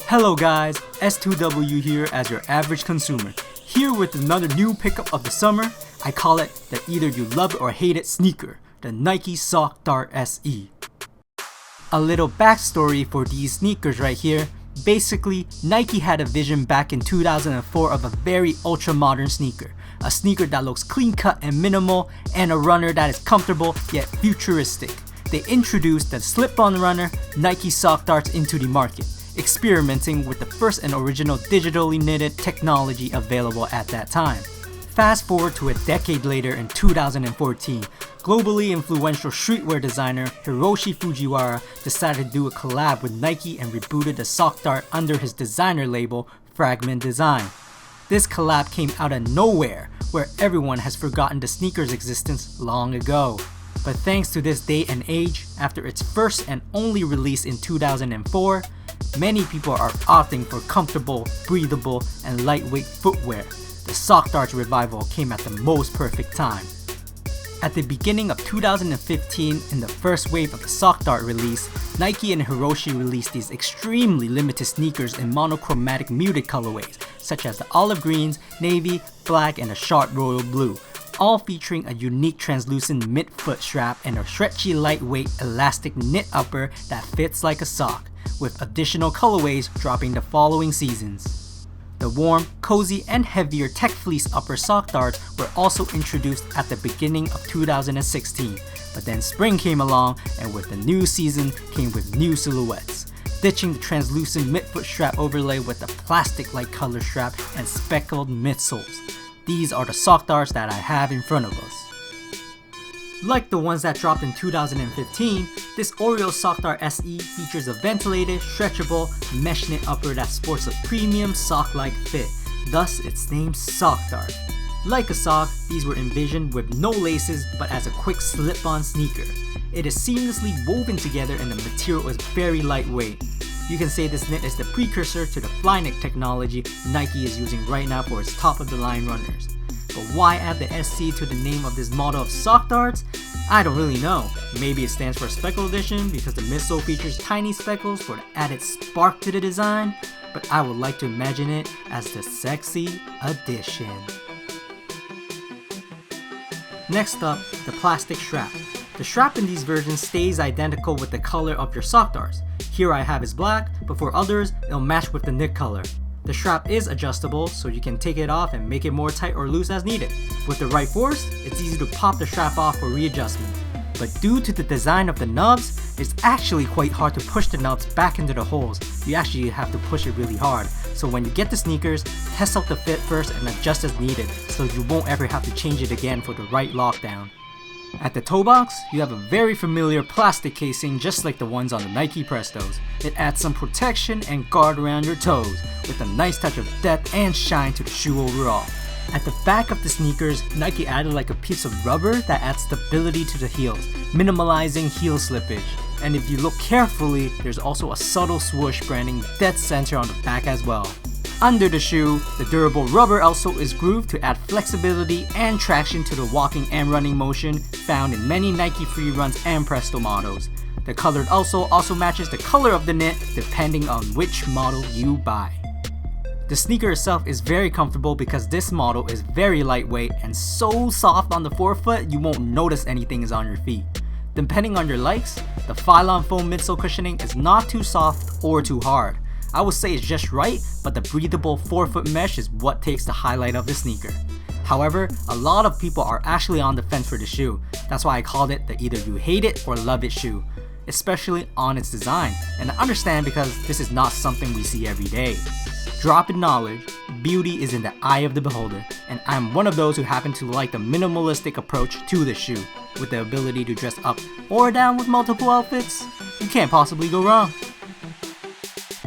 Hello guys, S2W here as your average consumer. Here with another new pickup of the summer. I call it the either you love it or hate it sneaker, the Nike Sock Dart SE. A little backstory for these sneakers right here. Basically, Nike had a vision back in 2004 of a very ultra modern sneaker. A sneaker that looks clean cut and minimal, and a runner that is comfortable yet futuristic. They introduced the slip-on runner Nike Sock Darts into the market, experimenting with the first and original digitally knitted technology available at that time. Fast forward to a decade later in 2014, globally influential streetwear designer Hiroshi Fujiwara decided to do a collab with Nike and rebooted the sock dart under his designer label, Fragment Design. This collab came out of nowhere, where everyone has forgotten the sneaker's existence long ago. But thanks to this day and age, after its first and only release in 2004, many people are opting for comfortable, breathable, and lightweight footwear. The sock darts revival came at the most perfect time. At the beginning of 2015, in the first wave of the sock dart release, Nike and Hiroshi released these extremely limited sneakers in monochromatic muted colorways, such as the olive greens, navy, black, and a sharp royal blue, all featuring a unique translucent mid-foot strap and a stretchy lightweight elastic knit upper that fits like a sock, with additional colorways dropping the following seasons. The warm, cozy, and heavier tech fleece upper sock darts were also introduced at the beginning of 2016, but then spring came along, and with the new season came with new silhouettes, ditching the translucent midfoot strap overlay with a plastic-like color strap and speckled midsoles. These are the sock darts that I have in front of us. Like the ones that dropped in 2015, this Oreo Sock Dart SE features a ventilated, stretchable, mesh knit upper that sports a premium sock-like fit, thus its name Sock Dart. Like a sock, these were envisioned with no laces but as a quick slip-on sneaker. It is seamlessly woven together and the material is very lightweight. You can say this knit is the precursor to the Flyknit technology Nike is using right now for its top-of-the-line runners. But why add the SC to the name of this model of sock darts? I don't really know. Maybe it stands for Speckle Edition because the midsole features tiny speckles for the added spark to the design, but I would like to imagine it as the sexy edition. Next up, the plastic strap. The strap in these versions stays identical with the color of your sock darts. Here I have is black, but for others, it'll match with the knit color. The strap is adjustable, so you can take it off and make it more tight or loose as needed. With the right force, it's easy to pop the strap off for readjustment. But due to the design of the nubs, it's actually quite hard to push the nubs back into the holes. You actually have to push it really hard. So when you get the sneakers, test out the fit first and adjust as needed, so you won't ever have to change it again for the right lockdown. At the toe box, you have a very familiar plastic casing just like the ones on the Nike Prestos. It adds some protection and guard around your toes, with a nice touch of depth and shine to the shoe overall. At the back of the sneakers, Nike added like a piece of rubber that adds stability to the heels, minimalizing heel slippage. And if you look carefully, there's also a subtle swoosh branding dead center on the back as well. Under the shoe, the durable rubber outsole is grooved to add flexibility and traction to the walking and running motion found in many Nike Free Runs and Presto models. The colored outsole also matches the color of the knit depending on which model you buy. The sneaker itself is very comfortable because this model is very lightweight and so soft on the forefoot you won't notice anything is on your feet. Depending on your likes, the Phylon foam midsole cushioning is not too soft or too hard. I would say it's just right, but the breathable forefoot mesh is what takes the highlight of the sneaker. However, a lot of people are actually on the fence for the shoe. That's why I called it the either you hate it or love it shoe, especially on its design. And I understand because this is not something we see every day. Drop in knowledge, beauty is in the eye of the beholder, and I'm one of those who happen to like the minimalistic approach to the shoe. With the ability to dress up or down with multiple outfits, you can't possibly go wrong.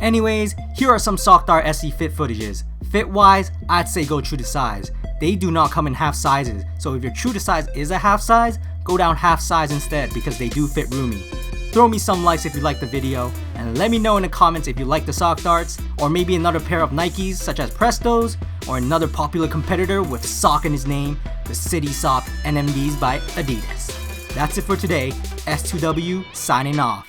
Anyways, here are some Sock Dart SE fit footages. Fit wise, I'd say go true to size. They do not come in half sizes, so if your true to size is a half size, go down half size instead because they do fit roomy. Throw me some likes if you liked the video, and let me know in the comments if you like the sock darts, or maybe another pair of Nikes such as Prestos, or another popular competitor with sock in his name, the City Sock NMDs by Adidas. That's it for today, S2W signing off.